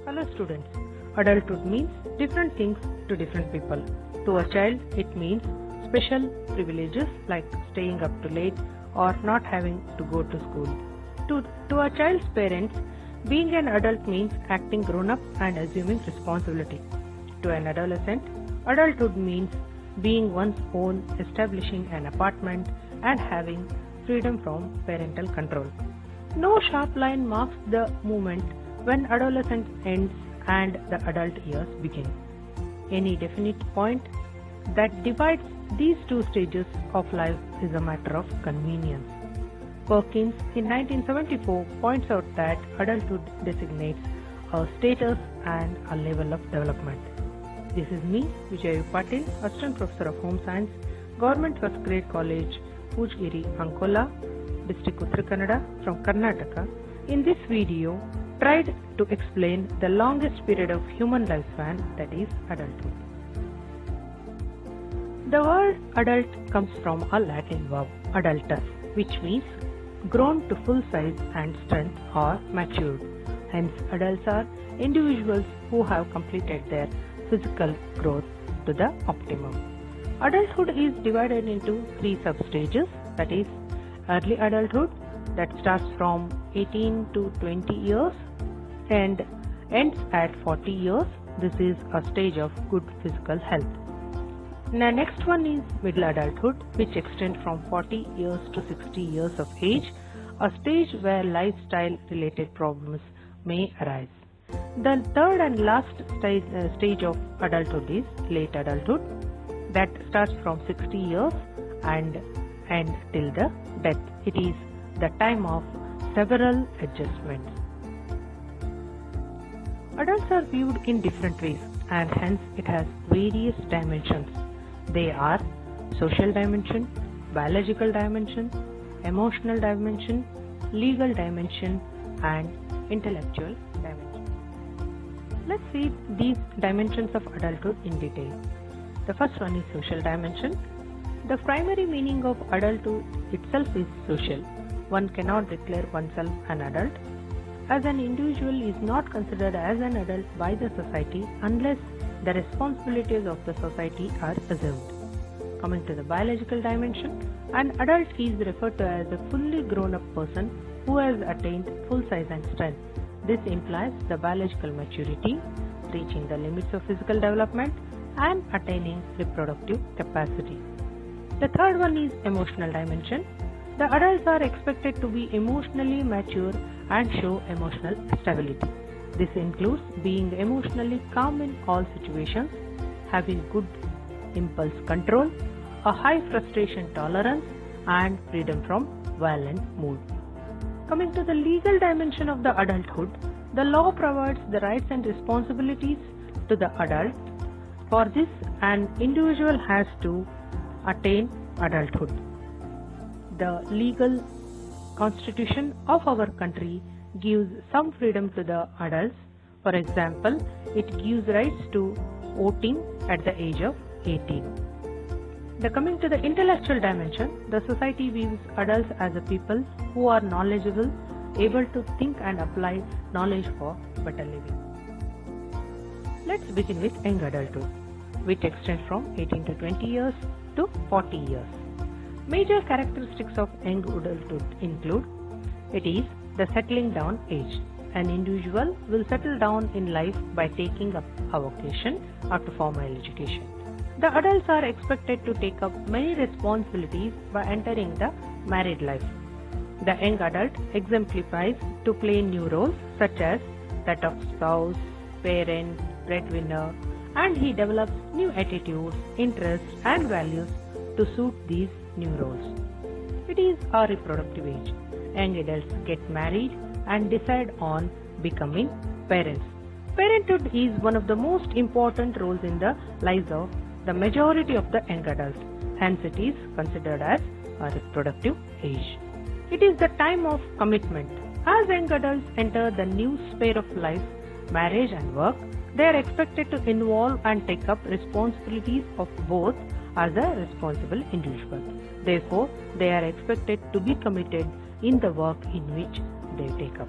Hello students, adulthood means different things to different people. To a child, it means special privileges like staying up too late or not having to go to school. To a child's parents, being an adult means acting grown up and assuming responsibility. To an adolescent, adulthood means being one's own, establishing an apartment and having freedom from parental control. No sharp line marks the moment when adolescence ends and the adult years begin. Any definite point that divides these two stages of life is a matter of convenience. Perkins in 1974 points out that adulthood designates a status and a level of development. This is me, Vijay Patil, Assistant Professor of Home Science, Government First Grade College, Pujgiri, Ankola, District Uttara Kannada from Karnataka. In this video, tried to explain the longest period of human lifespan, that is adulthood. The word adult comes from a Latin verb adultus, which means grown to full size and strength or matured. Hence, adults are individuals who have completed their physical growth to the optimum. Adulthood is divided into three sub-stages, that is early adulthood that starts from 18 to 20 years and ends at 40 years. This is a stage of good physical health. The next one is middle adulthood, which extends from 40 years to 60 years of age, a stage where lifestyle related problems may arise. The third and last stage of adulthood is late adulthood, that starts from 60 years and ends till the death. It is the time of several adjustments. Adults are viewed in different ways and hence it has various dimensions. They are social dimension, biological dimension, emotional dimension, legal dimension and intellectual dimension. Let's see these dimensions of adulthood in detail. The first one is social dimension. The primary meaning of adulthood itself is social. One cannot declare oneself an adult, as an individual is not considered as an adult by the society unless the responsibilities of the society are assumed. Coming to the biological dimension, an adult is referred to as a fully grown-up person who has attained full size and strength. This implies the biological maturity, reaching the limits of physical development and attaining reproductive capacity. The third one is emotional dimension. The adults are expected to be emotionally mature and show emotional stability. This includes being emotionally calm in all situations, having good impulse control, a high frustration tolerance, and freedom from violent mood. Coming to the legal dimension of the adulthood, the law provides the rights and responsibilities to the adult. For this, an individual has to attain adulthood. The legal constitution of our country gives some freedom to the adults. For example, it gives rights to voting at the age of 18. Coming to the intellectual dimension, the society views adults as a people who are knowledgeable, able to think and apply knowledge for better living. Let's begin with young adulthood, which extends from 18 to 20 years to 40 years. Major characteristics of young adulthood include: it is the settling down age. An individual will settle down in life by taking up a vocation after formal education. The adults are expected to take up many responsibilities by entering the married life. The young adult exemplifies to play new roles such as that of spouse, parent, breadwinner, and he develops new attitudes, interests and values to suit these new roles. It is a reproductive age. Young adults get married and decide on becoming parents. Parenthood is one of the most important roles in the lives of the majority of the young adults. Hence, it is considered as a reproductive age. It is the time of commitment. As young adults enter the new sphere of life, marriage and work, they are expected to involve and take up responsibilities of both as a responsible individual. Therefore, they are expected to be committed in the work in which they take up.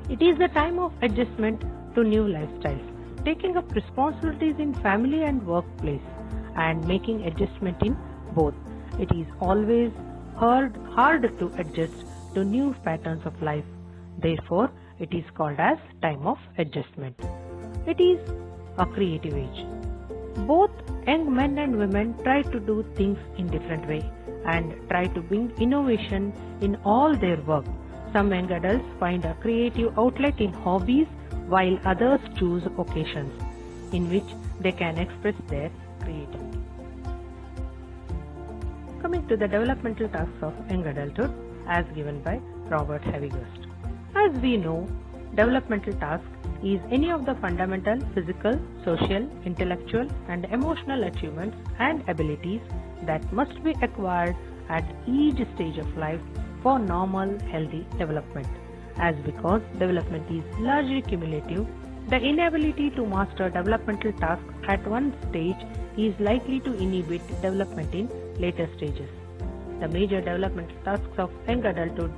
It is the time of adjustment to new lifestyles, taking up responsibilities in family and workplace, and making adjustment in both. It is always hard to adjust to new patterns of life. Therefore, it is called as time of adjustment. It is a creative age. Both young men and women try to do things in different way and try to bring innovation in all their work. Some young adults find a creative outlet in hobbies while others choose occasions in which they can express their creativity. Coming to the developmental tasks of young adulthood as given by Robert Havigust. As we know, developmental task is any of the fundamental physical, social, intellectual and emotional achievements and abilities that must be acquired at each stage of life for normal, healthy development. As because development is largely cumulative, the inability to master developmental tasks at one stage is likely to inhibit development in later stages. The major developmental tasks of young adulthood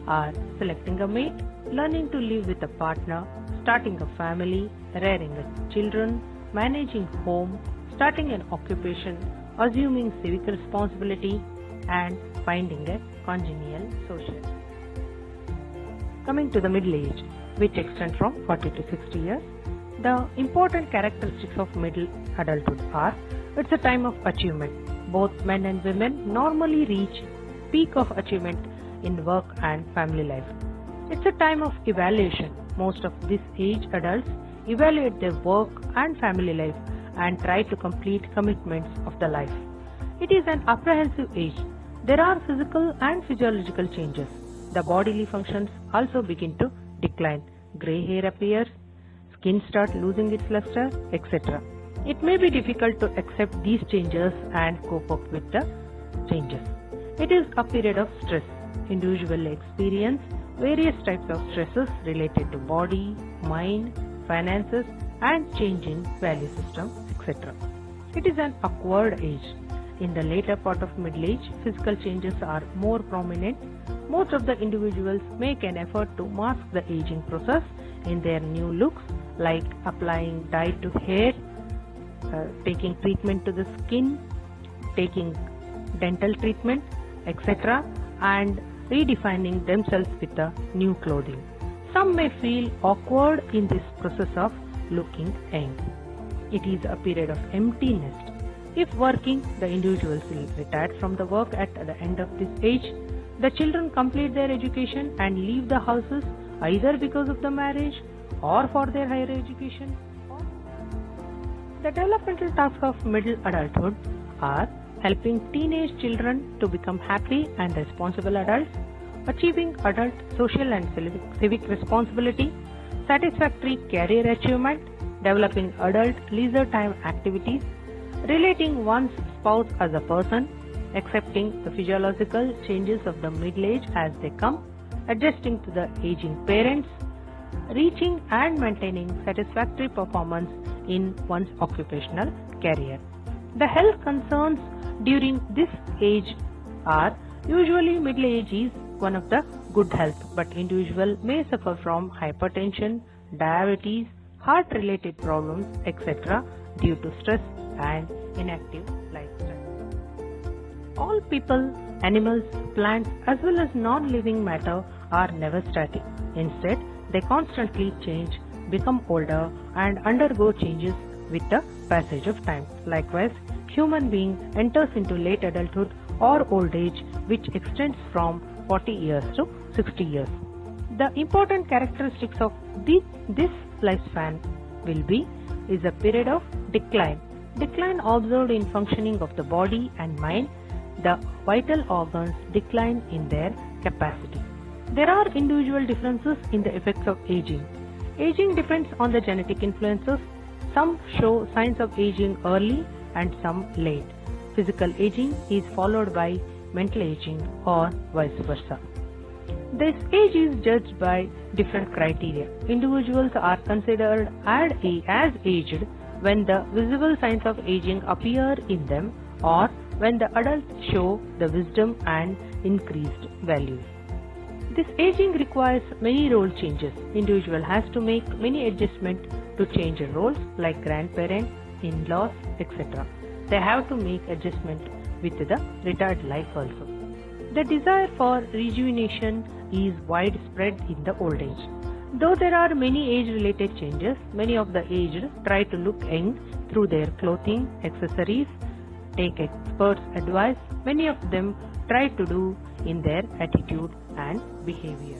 are selecting a mate, learning to live with a partner, starting a family, rearing children, managing home, starting an occupation, assuming civic responsibility, and finding a congenial social. Coming to the middle age, which extends from 40 to 60 years, the important characteristics of middle adulthood are: it's a time of achievement. Both men and women normally reach peak of achievement in work and family life. It's a time of evaluation. Most of this age adults evaluate their work and family life and try to complete commitments of the life. It is an apprehensive age. There are physical and physiological changes. The bodily functions also begin to decline. Grey hair appears, skin starts losing its luster, etc. It may be difficult to accept these changes and cope up with the changes. It is a period of stress. Individuals experience various types of stresses related to body, mind, finances and change in value system, etc. It is an awkward age. In the later part of middle age, physical changes are more prominent. Most of the individuals make an effort to mask the aging process in their new looks, like applying dye to hair, taking treatment to the skin, taking dental treatment, etc. and redefining themselves with the new clothing. Some may feel awkward in this process of looking young. It is a period of emptiness. If working, the individuals will retire from the work at the end of this age. The children complete their education and leave the houses either because of the marriage or for their higher education. The developmental tasks of middle adulthood are helping teenage children to become happy and responsible adults, achieving adult social and civic responsibility, satisfactory career achievement, developing adult leisure time activities, relating one's spouse as a person, accepting the physiological changes of the middle age as they come, adjusting to the aging parents, reaching and maintaining satisfactory performance in one's occupational career. The health concerns during this age are usually middle age is one of the good health, but individual may suffer from hypertension, diabetes, heart related problems, etc. due to stress and inactive lifestyle. All people, animals, plants as well as non-living matter are never static. Instead, they constantly change, become older and undergo changes with the passage of time. Likewise, human being enters into late adulthood or old age, which extends from 40 years to 60 years. The important characteristics of this lifespan will be is a period of decline. Decline observed in functioning of the body and mind. The vital organs decline in their capacity. There are individual differences in the effects of aging. Aging depends on the genetic influences. Some show signs of aging early and some late. Physical aging is followed by mental aging or vice versa. This age is judged by different criteria. Individuals are considered as aged when the visible signs of aging appear in them or when the adults show the wisdom and increased values. This aging requires many role changes. Individual has to make many adjustments to change roles like grandparent, in-laws, etc. They have to make adjustment with the retired life also. The desire for rejuvenation is widespread in the old age. Though there are many age-related changes, many of the aged try to look young through their clothing, accessories, take experts' advice. Many of them try to do in their attitude and behavior.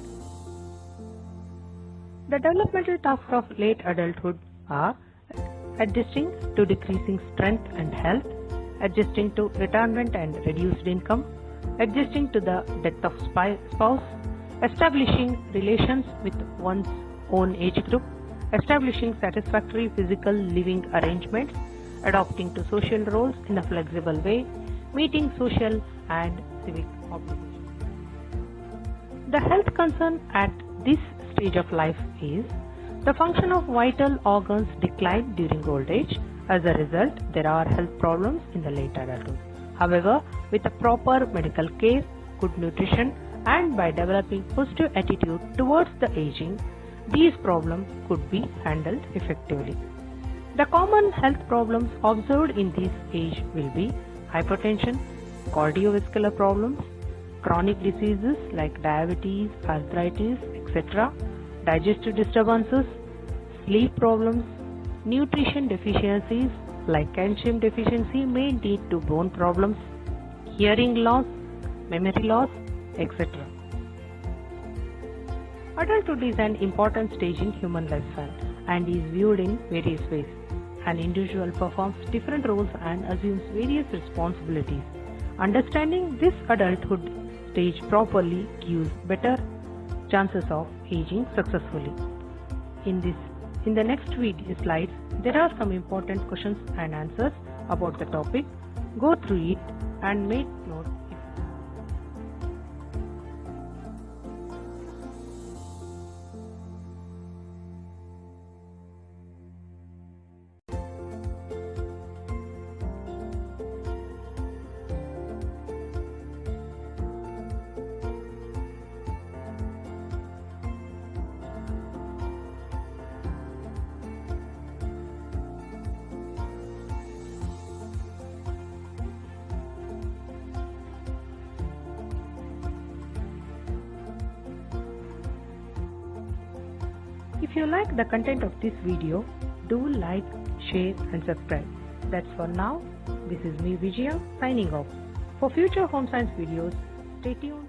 The developmental tasks of late adulthood are adjusting to decreasing strength and health, adjusting to retirement and reduced income, adjusting to the death of spouse, establishing relations with one's own age group, establishing satisfactory physical living arrangements, adapting to social roles in a flexible way, meeting social and civic obligations. The health concern at this stage of life is the function of vital organs decline during old age. As a result, there are health problems in the late adulthood. However, with a proper medical care, good nutrition, and by developing positive attitude towards the aging, these problems could be handled effectively. The common health problems observed in this age will be hypertension, cardiovascular problems, chronic diseases like diabetes, arthritis, etc., digestive disturbances, sleep problems, nutrition deficiencies like calcium deficiency may lead to bone problems, hearing loss, memory loss, etc. Adulthood is an important stage in human lifespan and is viewed in various ways. An individual performs different roles and assumes various responsibilities. Understanding this adulthood stage properly gives better chances of aging successfully. In the next video slides, there are some important questions and answers about the topic. Go through it and make notes. If you like the content of this video, do like, share and subscribe. That's for now. This is me Vijaya signing off. For future home science videos, stay tuned.